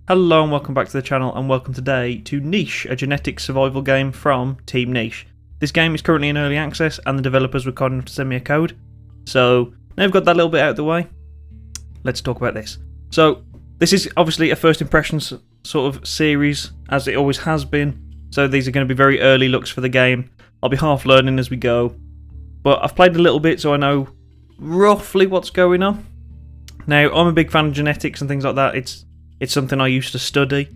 Hello and welcome back to the channel, and welcome today to Niche, a genetic survival game from Team Niche. This game is currently in early access and the developers were kind enough to send me a code. So now we've got that little bit out of the way, let's talk about this. So this is obviously a first impressions sort of series, as it always has been. So these are going to be very early looks for the game. I'll be half learning as we go. But I've played a little bit so I know roughly what's going on. Now I'm a big fan of genetics and things like that. It's something I used to study,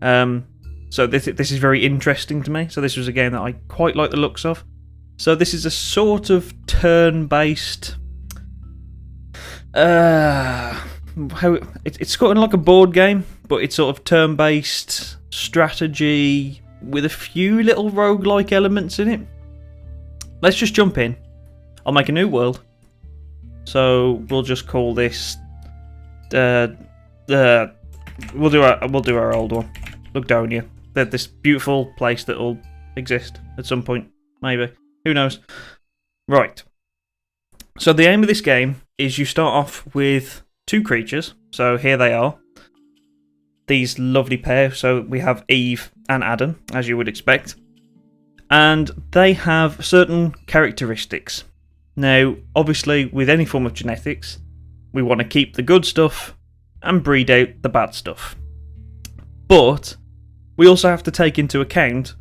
so this is very interesting to me. So this was a game that I quite like the looks of. So this is a sort of turn-based, it's got like a board game, but it's sort of turn-based strategy with a few little roguelike elements in it. Let's just jump in. I'll make a new world. So we'll just call this We'll do our old one, Lugdonia. This beautiful place that will exist at some point, maybe. Who knows? Right. So the aim of this game is you start off with two creatures. So here they are. These lovely pair. So we have Eve and Adam, as you would expect. And they have certain characteristics. Now, obviously, with any form of genetics, we want to keep the good stuff and breed out the bad stuff. But we also have to take into account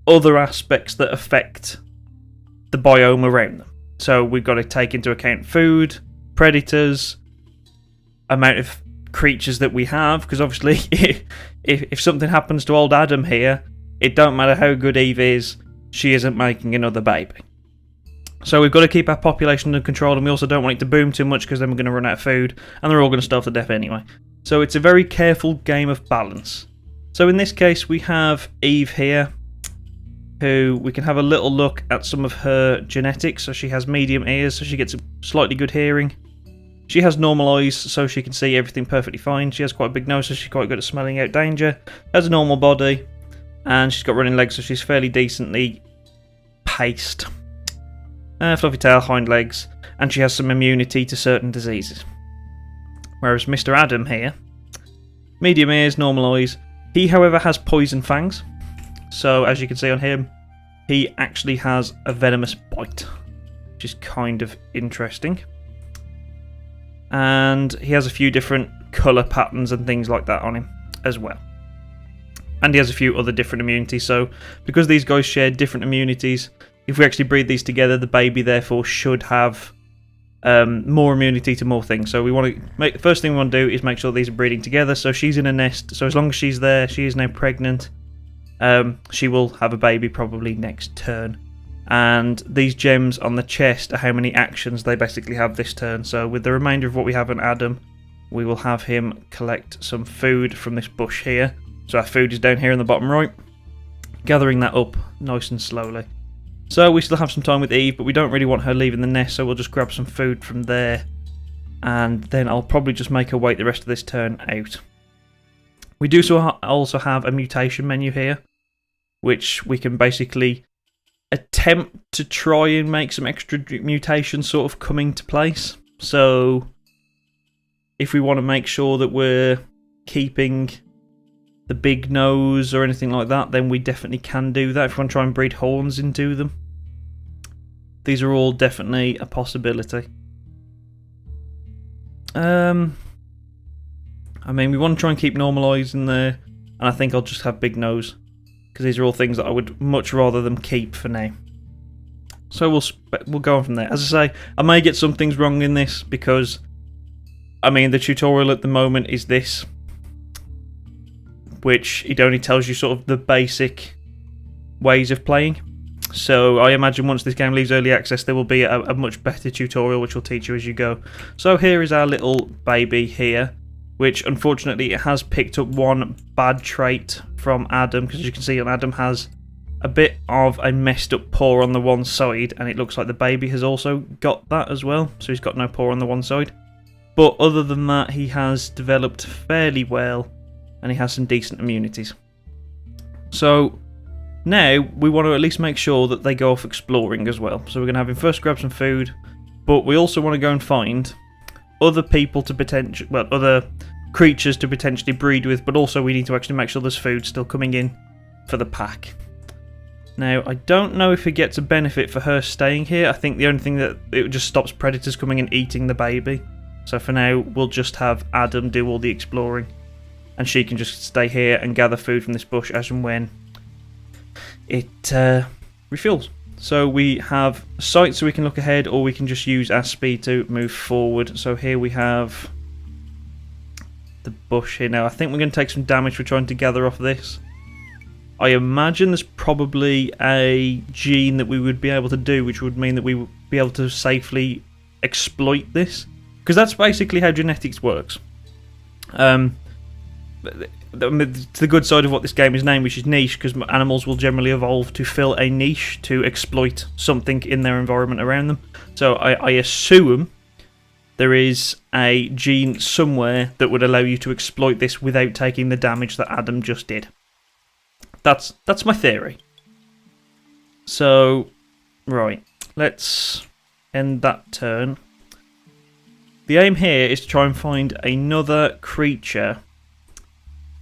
other aspects that affect the biome around them. So we've got to take into account food, predators, amount of creatures that we have, because obviously if something happens to old Adam here, it don't matter how good Eve is, she isn't making another baby. So we've got to keep our population under control, and we also don't want it to boom too much because then we're going to run out of food and they're all going to starve to death anyway. So it's a very careful game of balance. So in this case we have Eve here, who we can have a little look at some of her genetics. So she has medium ears, so she gets a slightly good hearing. She has normal eyes, so she can see everything perfectly fine. She has quite a big nose, so she's quite good at smelling out danger. Has a normal body, and she's got running legs, so she's fairly decently paced. Fluffy tail, hind legs, and she has some immunity to certain diseases. Whereas Mr. Adam here, medium ears, normal eyes. He, however, has poison fangs. So, as you can see on him, he actually has a venomous bite, which is kind of interesting. And he has a few different colour patterns and things like that on him as well. And he has a few other different immunities. So, because these guys share different immunities, if we actually breed these together, the baby therefore should have more immunity to more things. So we want to make the first thing we want to do is make sure these are breeding together. So she's in a nest. So as long as she's there, she is now pregnant. She will have a baby probably next turn. And these gems on the chest are how many actions they basically have this turn. So with the remainder of what we have on Adam, we will have him collect some food from this bush here. So our food is down here in the bottom right. Gathering that up nice and slowly. So we still have some time with Eve, but we don't really want her leaving the nest, so we'll just grab some food from there. And then I'll probably just make her wait the rest of this turn out. We do also have a mutation menu here, which we can basically attempt to try and make some extra mutations sort of come into place. So if we want to make sure that we're keeping the big nose or anything like that, then we definitely can do that if we want to try and breed horns into them. These are all definitely a possibility. I mean, we want to try and keep normal eyes in there, and I think I'll just have big nose, because these are all things that I would much rather them keep for now. So we'll go on from there. As I say, I may get some things wrong in this, because I mean, the tutorial at the moment is this, which it only tells you sort of the basic ways of playing. So I imagine once this game leaves early access, there will be a much better tutorial which will teach you as you go. So here is our little baby here, which unfortunately it has picked up one bad trait from Adam, because as you can see, Adam has a bit of a messed up paw on the one side, and it looks like the baby has also got that as well. So he's got no paw on the one side. But other than that, he has developed fairly well, and he has some decent immunities. So now we want to at least make sure that they go off exploring as well. So we're going to have him first grab some food, but we also want to go and find other people to other creatures to potentially breed with, but also we need to actually make sure there's food still coming in for the pack. Now, I don't know if it gets a benefit for her staying here. I think the only thing that it just stops predators coming and eating the baby. So for now, we'll just have Adam do all the exploring, and she can just stay here and gather food from this bush as and when it refuels. So we have sight so we can look ahead, or we can just use our speed to move forward. So here we have the bush here. Now I think we're going to take some damage for trying to gather off this. I imagine there's probably a gene that we would be able to do, which would mean that we would be able to safely exploit this, because that's basically how genetics works. The good side of what this game is named, which is niche, because animals will generally evolve to fill a niche to exploit something in their environment around them. So I assume there is a gene somewhere that would allow you to exploit this without taking the damage that Adam just did. That's my theory. So, right, let's end that turn. The aim here is to try and find another creature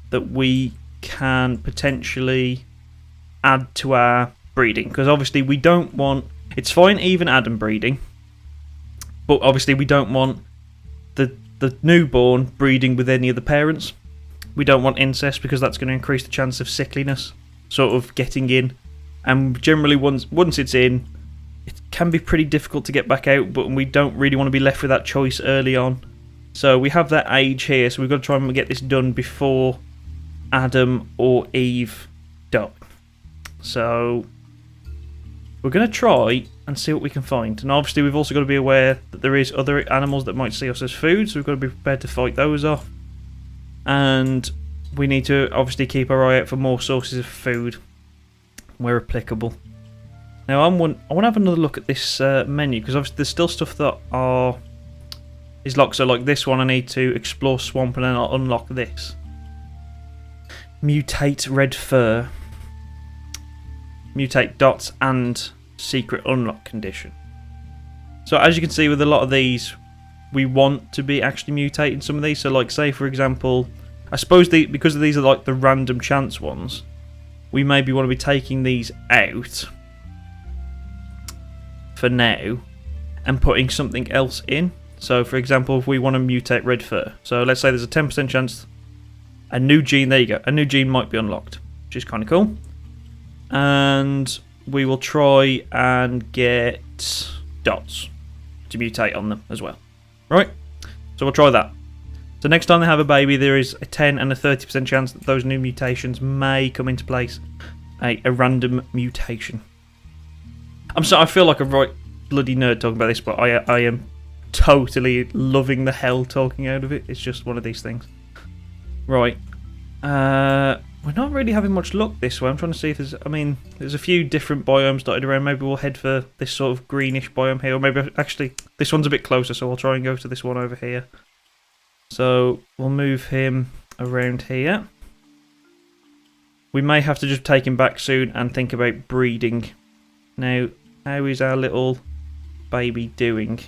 that we can potentially add to our breeding, because obviously we don't want... It's fine even Adam breeding, but obviously we don't want the newborn breeding with any of the parents. We don't want incest, because that's going to increase the chance of sickliness sort of getting in, and generally once it's in, it can be pretty difficult to get back out, but we don't really want to be left with that choice early on. So we have that age here, so we've got to try and get this done before Adam or Eve die. So we're going to try and see what we can find, and obviously we've also got to be aware that there is other animals that might see us as food, so we've got to be prepared to fight those off. And we need to obviously keep our eye out for more sources of food where applicable. Now I want to have another look at this menu, because obviously there's still stuff that is locked. So like this one, I need to explore swamp, and then I'll unlock this. Mutate red fur. Mutate dots and secret unlock condition. So as you can see with a lot of these, we want to be actually mutating some of these. So like say for example, I suppose because these are like the random chance ones, we maybe want to be taking these out for now and putting something else in. So for example, if we want to mutate red fur, so let's say there's a 10% chance a new gene, there you go, a new gene might be unlocked, which is kind of cool. And we will try and get dots to mutate on them as well. Right, so we'll try that. So next time they have a baby, there is a 10 and a 30% chance that those new mutations may come into place. A random mutation. I'm sorry, I feel like a right bloody nerd talking about this, but I am totally loving the hell talking out of it. It's just one of these things. Right. We're not really having much luck this way. I'm trying to see if there's... I mean, there's a few different biomes dotted around. Maybe we'll head for this sort of greenish biome here. Or maybe, actually, this one's a bit closer, so I'll try and go to this one over here. So, we'll move him around here. We may have to just take him back soon and think about breeding. Now, how is our little baby doing?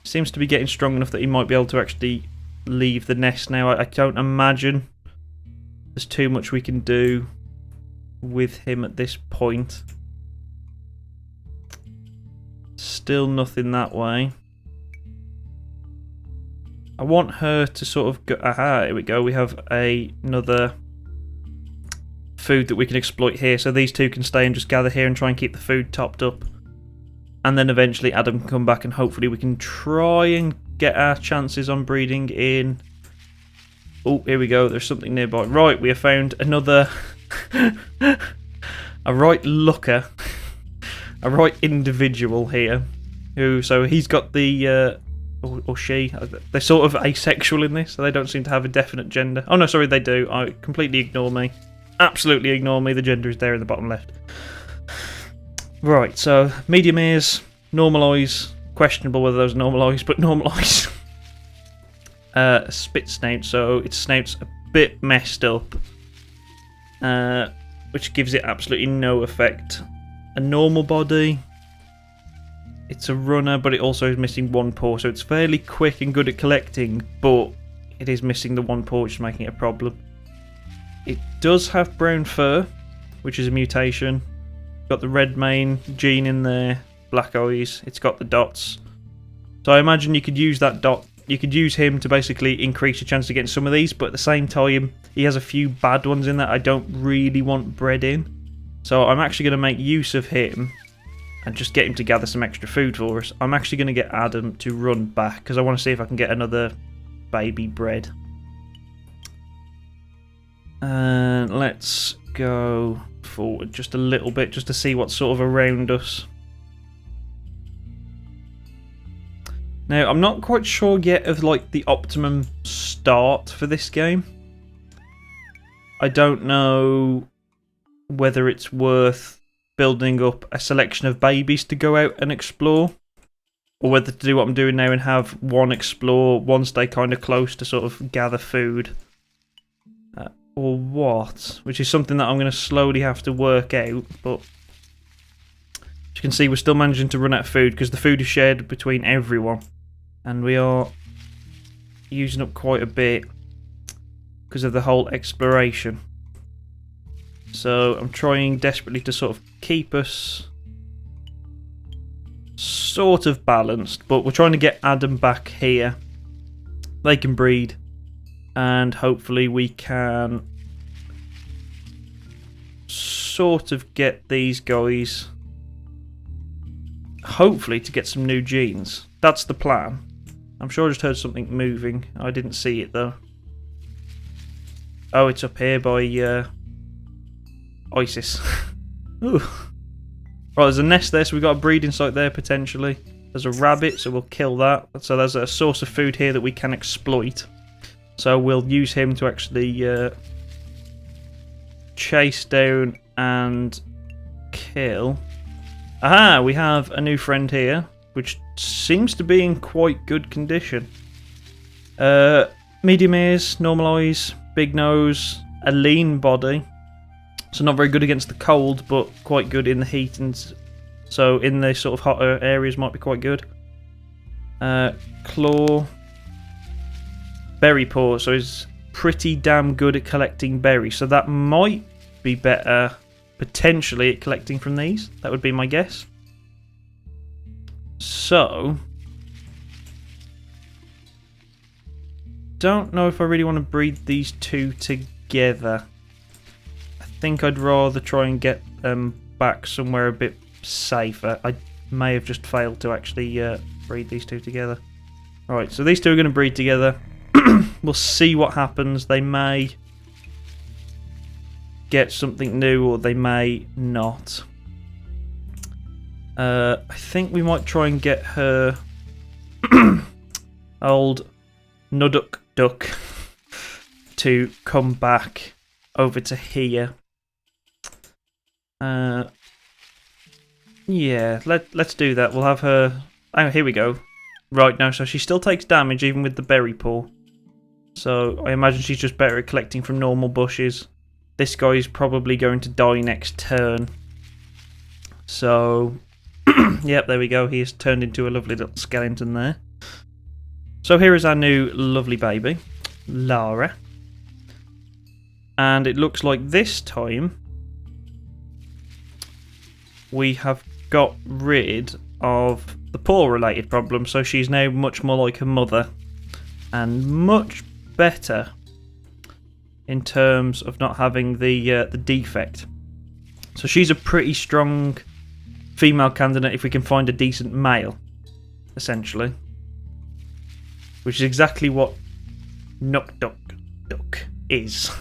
Seems to be getting strong enough that he might be able to actually leave the nest now. I don't imagine there's too much we can do with him at this point. Still nothing that way. I want her to sort of go... Aha, here we go. We have another food that we can exploit here. So these two can stay and just gather here and try and keep the food topped up. And then eventually Adam can come back and hopefully we can try and get our chances on breeding in... Oh, here we go. There's something nearby. Right, we have found another... a right looker. A right individual here. So he's got the... or she. They're sort of asexual in this, so they don't seem to have a definite gender. Oh no, sorry, they do. I completely ignore me. Absolutely ignore me. The gender is there in the bottom left. Right, so medium ears, normal eyes. Questionable whether those are normal eyes, but normal eyes. Spit snout, so its snout's a bit messed up, which gives it absolutely no effect. A normal body. It's a runner, but it also is missing one paw, so it's fairly quick and good at collecting, but it is missing the one paw, which is making it a problem. It does have brown fur, which is a mutation. Got the red mane gene in there, black eyes. It's got the dots. So I imagine you could use that dot. You could use him to basically increase your chance of getting some of these, but at the same time, he has a few bad ones in that I don't really want bred in. So I'm actually going to make use of him and just get him to gather some extra food for us. I'm actually going to get Adam to run back because I want to see if I can get another baby bred. And let's go forward just a little bit just to see what's sort of around us. Now, I'm not quite sure yet of like the optimum start for this game. I don't know whether it's worth building up a selection of babies to go out and explore, or whether to do what I'm doing now and have one explore, one stay kind of close to sort of gather food, or what, which is something that I'm going to slowly have to work out. But as you can see, we're still managing to run out of food because the food is shared between everyone, and we are using up quite a bit because of the whole exploration. So I'm trying desperately to sort of keep us sort of balanced, but we're trying to get Adam back here. They can breed, and hopefully we can sort of get these guys, hopefully, to get some new genes. That's the plan. I'm sure I just heard something moving. I didn't see it though. Oh, it's up here by ISIS. Ooh. Right, there's a nest there, so we've got a breeding site there potentially. There's a rabbit, so we'll kill that. So there's a source of food here that we can exploit. So we'll use him to actually chase down and kill. Aha, we have a new friend here, which seems to be in quite good condition. Medium ears, normal eyes, big nose, a lean body. So not very good against the cold, but quite good in the heat, and so in the sort of hotter areas might be quite good. Claw, berry paw, so he's pretty damn good at collecting berries. So that might be better potentially at collecting from these. That would be my guess. So don't know if I really want to breed these two together. I think I'd rather try and get them back somewhere a bit safer. I may have just failed to actually breed these two together. Alright, so these two are going to breed together. We'll see what happens. They may get something new or they may not. I think we might try and get her old Nuduk Duck to come back over to here. Yeah, let's do that. We'll have her. Oh, here we go. Right now, so she still takes damage even with the berry paw. So I imagine she's just better at collecting from normal bushes. This guy is probably going to die next turn. So, yep, there we go. He has turned into a lovely little skeleton there. So here is our new lovely baby, Lara. And it looks like this time we have got rid of the paw-related problem. So she's now much more like her mother and much better in terms of not having the defect. So she's a pretty strong female candidate if we can find a decent male, essentially. Which is exactly what Nuduk Duck is.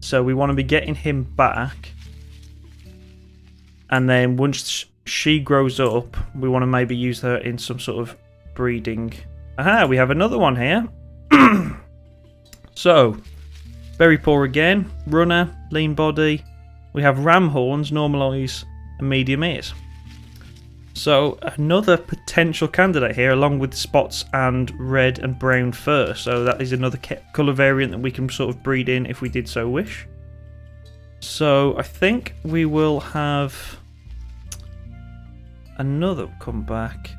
So we want to be getting him back. And then once she grows up, we want to maybe use her in some sort of breeding. Aha, we have another one here. So, berry paw again, runner, lean body. We have ram horns, normal eyes, and medium ears. So another potential candidate here, along with spots and red and brown fur. So that is another colour variant that we can sort of breed in if we did so wish. So I think we will have another come back.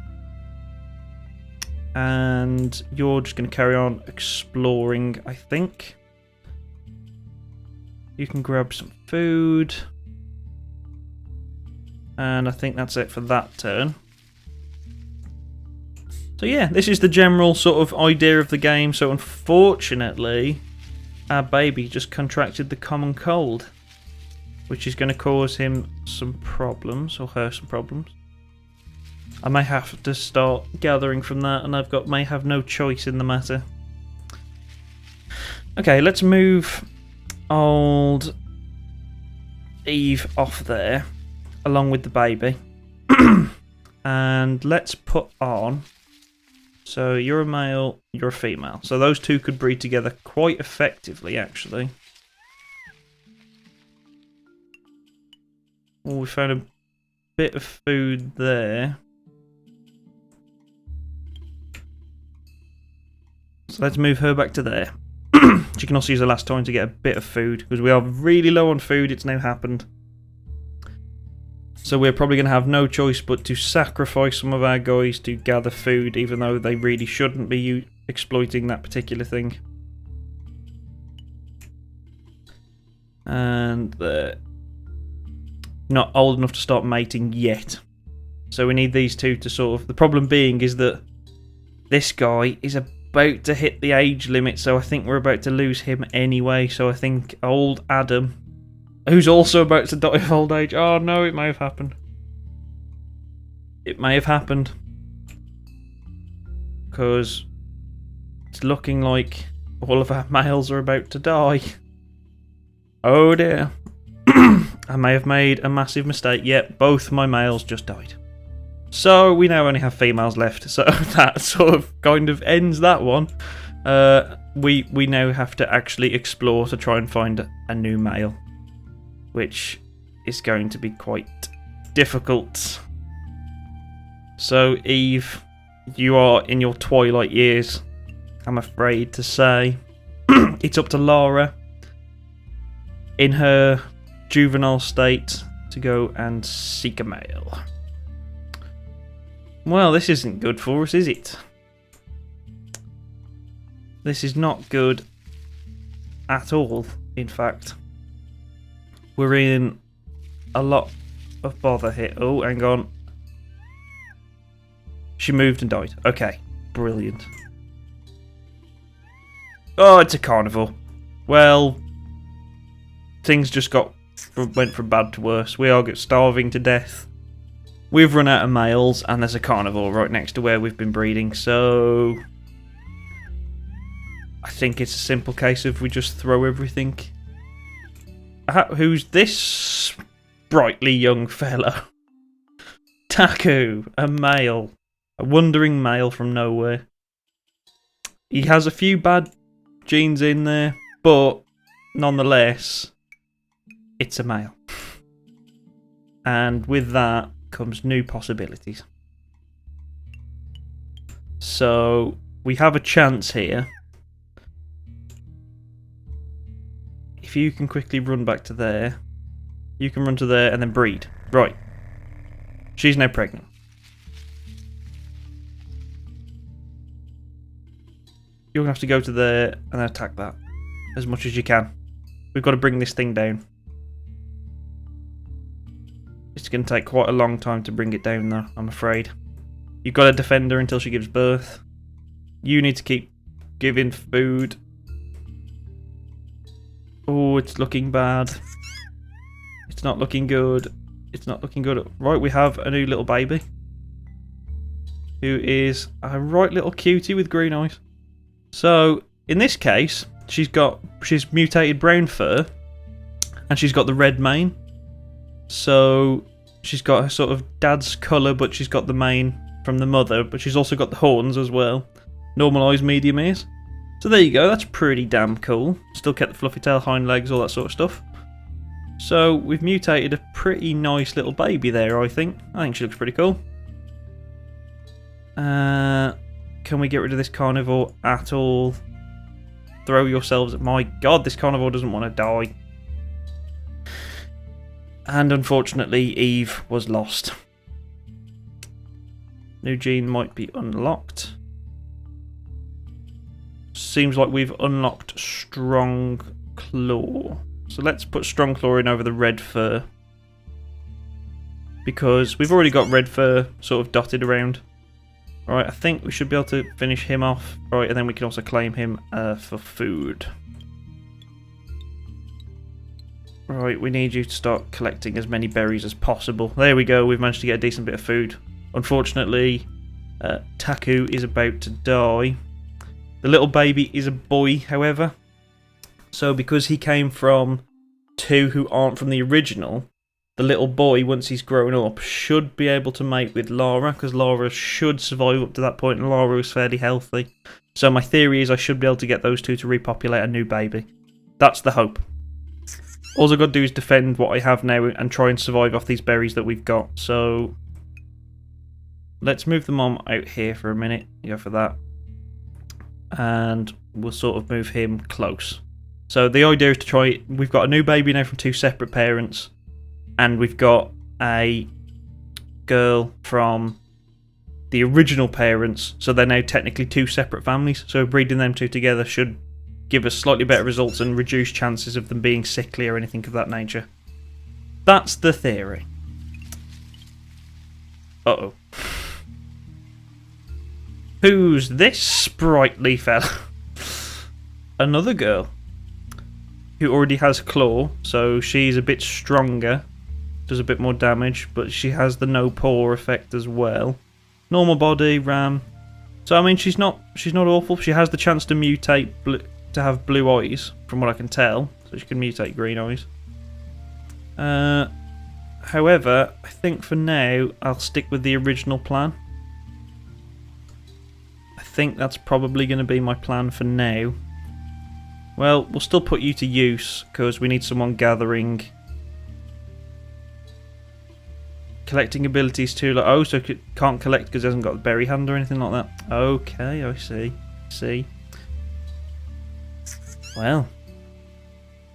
And you're just going to carry on exploring, I think. You can grab some food. And I think that's it for that turn. So yeah, this is the general sort of idea of the game. So unfortunately, our baby just contracted the common cold, which is going to cause him some problems, or her some problems. I may have to start gathering from that, and may have no choice in the matter. Okay, let's move old Eve off there, along with the baby. And let's put on... So you're a male, you're a female. So those two could breed together quite effectively, actually. Oh, we found a bit of food there. So let's move her back to there. She can also use her last time to get a bit of food, because we are really low on food. It's now happened. So we're probably going to have no choice but to sacrifice some of our guys to gather food, even though they really shouldn't be exploiting that particular thing. And they're not old enough to start mating yet. So we need these two to sort of... The problem being is that this guy is about to hit the age limit, so I think we're about to lose him anyway. So I think old Adam, who's also about to die of old age... Oh no, it may have happened. It may have happened. Because it's looking like all of our males are about to die. Oh dear. I may have made a massive mistake. Yep, both my males just died. So we now only have females left. So that sort of kind of ends that one. We now have to actually explore to try and find a new male, which is going to be quite difficult. So Eve, you are in your twilight years, I'm afraid to say. It's up to Lara, in her juvenile state, to go and seek a male. Well, this isn't good for us, is it? This is not good at all, in fact. We're in a lot of bother here. Oh, hang on. She moved and died. Okay, brilliant. Oh, it's a carnivore. Well, things just went from bad to worse. We are starving to death. We've run out of males, and there's a carnivore right next to where we've been breeding, so I think it's a simple case of we just throw everything. Who's this sprightly young fellow? Taku, a male. A wandering male from nowhere. He has a few bad genes in there, but nonetheless, it's a male. And with that comes new possibilities. So we have a chance here. If you can quickly run back to there, you can run to there and then breed. Right. She's now pregnant. You're going to have to go to there and attack that as much as you can. We've got to bring this thing down. It's going to take quite a long time to bring it down though, I'm afraid. You've got to defend her until she gives birth. You need to keep giving food. Oh, it's looking bad. It's not looking good. It's not looking good. Right, we have a new little baby. Who is a right little cutie with green eyes. So, in this case, she's mutated brown fur. And she's got the red mane. So, she's got her sort of dad's colour, but she's got the mane from the mother. But she's also got the horns as well. Normal eyes, medium ears. So there you go, that's pretty damn cool. Still kept the fluffy tail, hind legs, all that sort of stuff. So, we've mutated a pretty nice little baby there, I think. I think she looks pretty cool. Can we get rid of this carnivore at all? Throw yourselves at... My god, this carnivore doesn't want to die. And unfortunately, Eve was lost. New gene might be unlocked. seems like we've unlocked Strong Claw. So let's put Strong Claw in over the red fur. Because we've already got red fur sort of dotted around. Alright, I think we should be able to finish him off. Alright, and then we can also claim him for food. Right, we need you to start collecting as many berries as possible. There we go, we've managed to get a decent bit of food. Unfortunately, Taku is about to die. The little baby is a boy, however. So because he came from two who aren't from the original, the little boy, once he's grown up, should be able to mate with Lara, because Lara should survive up to that point, and Lara is fairly healthy. So my theory is I should be able to get those two to repopulate a new baby. That's the hope. All I've got to do is defend what I have now and try and survive off these berries that we've got. So let's move the mom out here for a minute. Go for that. And we'll sort of move him close. So the idea is to try... We've got a new baby now from two separate parents. And we've got a girl from the original parents. So they're now technically two separate families. So breeding them two together should give us slightly better results and reduce chances of them being sickly or anything of that nature. That's the theory. Uh-oh. Who's this sprightly fella? Another girl who already has claw, so she's a bit stronger, does a bit more damage, but she has the no paw effect as well. Normal body, ram. So I mean, she's not awful. She has the chance to mutate to have blue eyes, from what I can tell. So she can mutate green eyes. However, I think for now I'll stick with the original plan. I think that's probably going to be my plan for now. Well, we'll still put you to use, because we need someone gathering. Collecting abilities too. Like, oh, so can't collect because it hasn't got the berry hand or anything like that. Okay, I see. Well,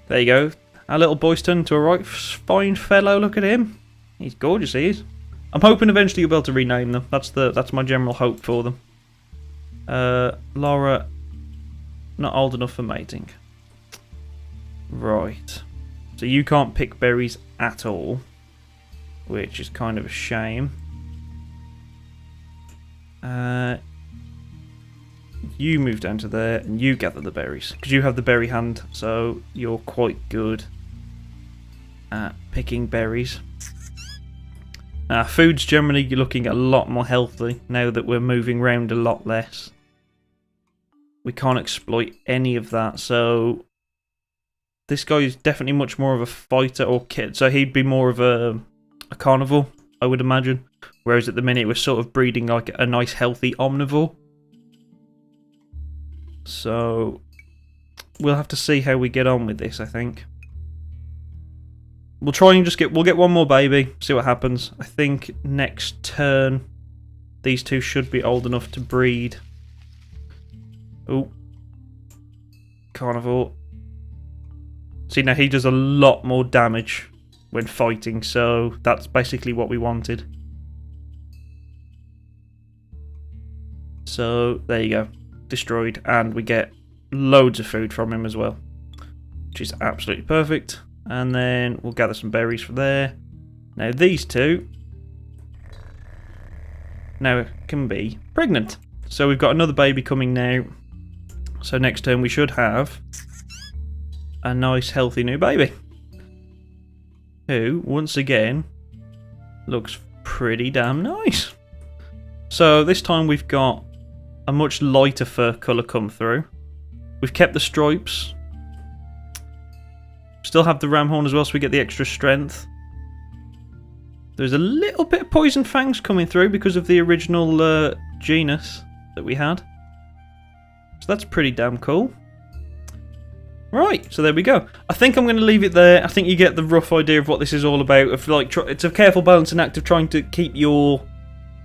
there you go. Our little boy's turned into a right fine fellow. Look at him. He's gorgeous, he is. I'm hoping eventually you'll be able to rename them. That's my general hope for them. Lara, not old enough for mating. Right. So you can't pick berries at all, which is kind of a shame. You move down to there and you gather the berries, because you have the berry hand, so you're quite good at picking berries. Food's generally looking a lot more healthy now that we're moving around a lot less. We can't exploit any of that, so this guy is definitely much more of a fighter or kid, so he'd be more of a carnivore, I would imagine. Whereas at the minute we're sort of breeding like a nice healthy omnivore. So we'll have to see how we get on with this, I think. We'll try and we'll get one more baby, see what happens. I think next turn these two should be old enough to breed. Oh, carnivore. See, now he does a lot more damage when fighting, so that's basically what we wanted. So there you go, destroyed, and we get loads of food from him as well, which is absolutely perfect. And then we'll gather some berries from there. Now these two now can be pregnant, so we've got another baby coming now. So next turn we should have a nice healthy new baby, who once again looks pretty damn nice. So this time we've got a much lighter fur colour come through. We've kept the stripes. Still have the ram horn as well, so we get the extra strength. There's a little bit of poison fangs coming through because of the original genus that we had. So that's pretty damn cool. Right, so there we go. I think I'm going to leave it there. I think you get the rough idea of what this is all about. Of like, it's a careful balancing act of trying to keep your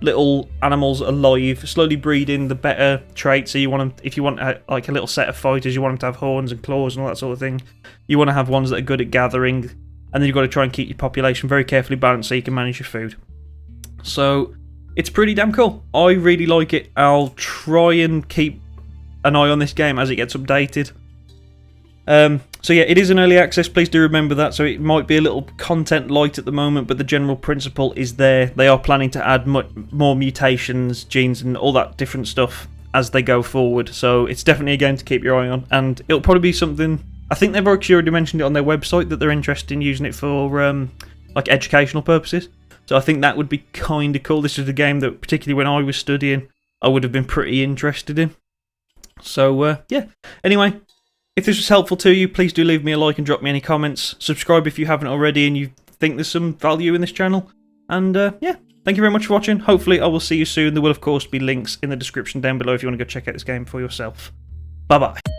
little animals alive, slowly breeding the better traits. So you want them, if you want like a little set of fighters, you want them to have horns and claws and all that sort of thing. You want to have ones that are good at gathering, and then you've got to try and keep your population very carefully balanced so you can manage your food. So it's pretty damn cool. I really like it. I'll try and keep an eye on this game as it gets updated. So yeah, it is an early access, please do remember that, so it might be a little content light at the moment, but the general principle is there. They are planning to add more mutations, genes, and all that different stuff as they go forward, so it's definitely a game to keep your eye on, and it'll probably be something, I think they've actually already mentioned it on their website, that they're interested in using it for like educational purposes, so I think that would be kind of cool. This is a game that, particularly when I was studying, I would have been pretty interested in. So yeah, anyway, if this was helpful to you, please do leave me a like and drop me any comments. Subscribe if you haven't already and you think there's some value in this channel. And yeah, thank you very much for watching. Hopefully I will see you soon. There will of course be links in the description down below if you want to go check out this game for yourself. Bye bye.